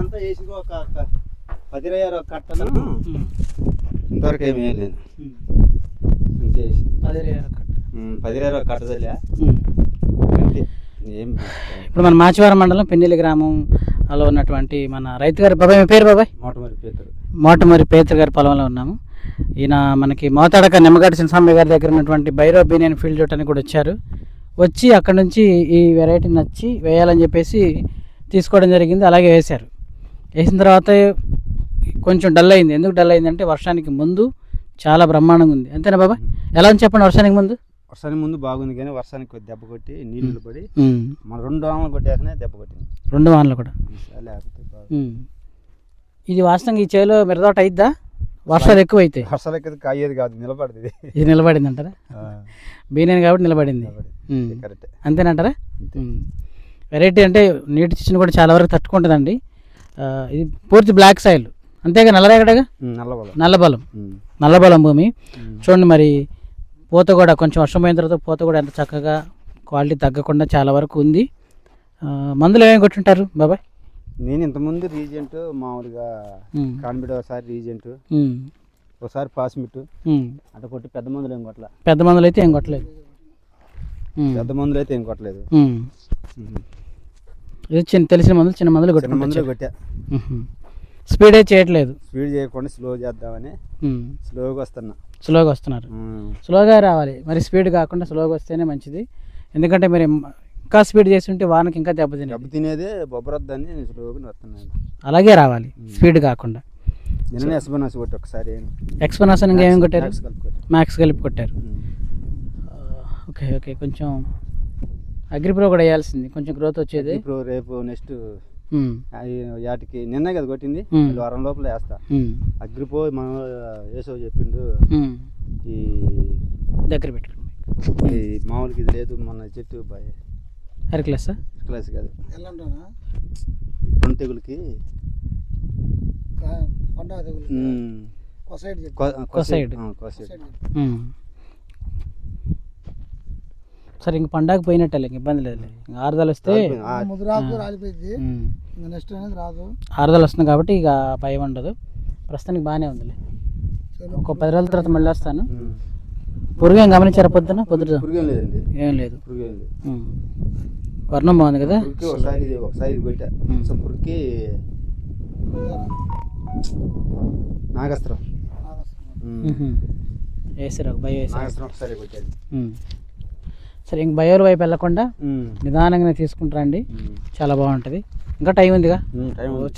అంతా వేసి ఒక 10 కట్టను ఇంతవరకు ఏమి వేయలేదు. అంతే 10 కట్టదలే. ఏం ఇప్పుడు మన మాచివారం మండలం పెన్నెల్లి గ్రామంలో ఉన్నటువంటి మన రైతు గారి బాబాయ్, మీ పేరు బాబాయ్? మోటమరి పేతురు గారి పొలంలో ఉన్నాము. ఈయన మనకి మోతాడక నిమ్మగడ్డ చిన్నస్వామి గారి దగ్గర ఉన్నటువంటి బైరో బీనియన్ ఫీల్డ్ చూడటానికి కూడా వచ్చి అక్కడ నుంచి ఈ వెరైటీ నచ్చి వేయాలని చెప్పేసి తీసుకోవడం జరిగింది. అలాగే వేసిన తర్వాత కొంచెం డల్ అయింది. ఎందుకు డల్ అయిందంటే వర్షానికి ముందు చాలా బ్రహ్మాండంగా ఉంది. అంతేనా బాబాయ్? ఎలా అని చెప్పండి. వర్షానికి ముందు బాగుంది, కానీ వర్షానికి దెబ్బ కొట్టి నీళ్ళు పడి మన 2 వానలు కొట్టాకనే దెబ్బ కొట్టింది. 2 వానలు కూడా. ఇది వాస్తవంగా ఈ చేలో మిరదోట అయిద్దా? వర్షాలు ఎక్కువ అయితే అయ్యేది కాదు, నిలబడింది. ఇది నిలబడింది అంటారా? బీనియన్ కాబట్టి నిలబడింది. అంతేనంటారా? వెరైటీ అంటే నీటి చిచ్చును కూడా చాలా వరకు తట్టుకుంటుందండి. ఇది పూర్తి బ్లాక్ సాయిల్, అంతేగా నల్లరేగడగా నల్లబలం భూమి. చూడండి మరి పూత కూడా కొంచెం వర్షం పోయిన తర్వాత పూత కూడా ఎంత చక్కగా క్వాలిటీ తగ్గకుండా చాలా వరకు ఉంది. మందులు ఏమేమి కొట్టుంటారు బాబాయ్? నేను ఇంతకుముందు రీజెంట్ మామూలుగా కాన్బిడ్, ఒకసారి రీజెంట్, ఒకసారి పాస్మిట్ అట్లా కొట్టి పెద్ద మందులు ఏం కొట్టలేదు. పెద్ద మందులు అయితే ఏం కొట్టలేదు. ఇది తెలిసిన మందులు, చిన్న మందులు కొట్టా. స్పీడ్ అయితే చేయట్లేదు. స్పీడ్ చేయకుండా స్లో చేద్దామని స్లోగా వస్తున్నారు. స్లోగా రావాలి మరి, స్పీడ్ కాకుండా స్లోగా వస్తేనే మంచిది. ఎందుకంటే మరి ఇంకా స్పీడ్ చేస్తుంటే వానకి ఇంకా దెబ్బతినేదే బొబ్బరొద్దని స్లోగా వస్తున్నాను. అలాగే రావాలి, స్పీడ్ కాకుండా. ఎక్స్పనాస్ ఇంకా ఏమేమి కొట్టారు? మ్యాక్స్ కలిపి కొట్టారు. ఓకే. కొంచెం అగ్రిప్రో కూడా వేయాల్సింది, కొంచెం గ్రోత్ వచ్చేది. రేపు నెక్స్ట్ వాటికి నిన్నే కదా కొట్టింది, వారం లోపల వేస్తా. అగ్రిపో మనం వేసో చెప్పిండు. ఈ దగ్గర పెట్టుకుని మామూలుగా ఇది లేదు, మన చెట్టు హెర్క్యులస్ కాదు, పండు తెగులకి కొసైడ్. సరే ఇంక పండగ పోయినట్టే, ఇంక ఇబ్బంది లేదు. ఆరుదలు వస్తే ఆరుదలు వస్తుంది కాబట్టి ఇక భయం ఉండదు. ప్రస్తుతానికి బాగానే ఉందిలే. ఒక 10 రోజుల తర్వాత మళ్ళీ వస్తాను. పురుగు ఏం గమనించారా? పొద్దున ఏం లేదు. వర్ణం బాగుంది కదా. నాగస్త్రం వేసారు, ఒక భయం వేసారు. సరే ఇంక బయోర్ వైపు వెళ్ళకుండా నిదానంగానే తీసుకుంటారండి, చాలా బాగుంటుంది. ఇంకా టైం ఉందిగా.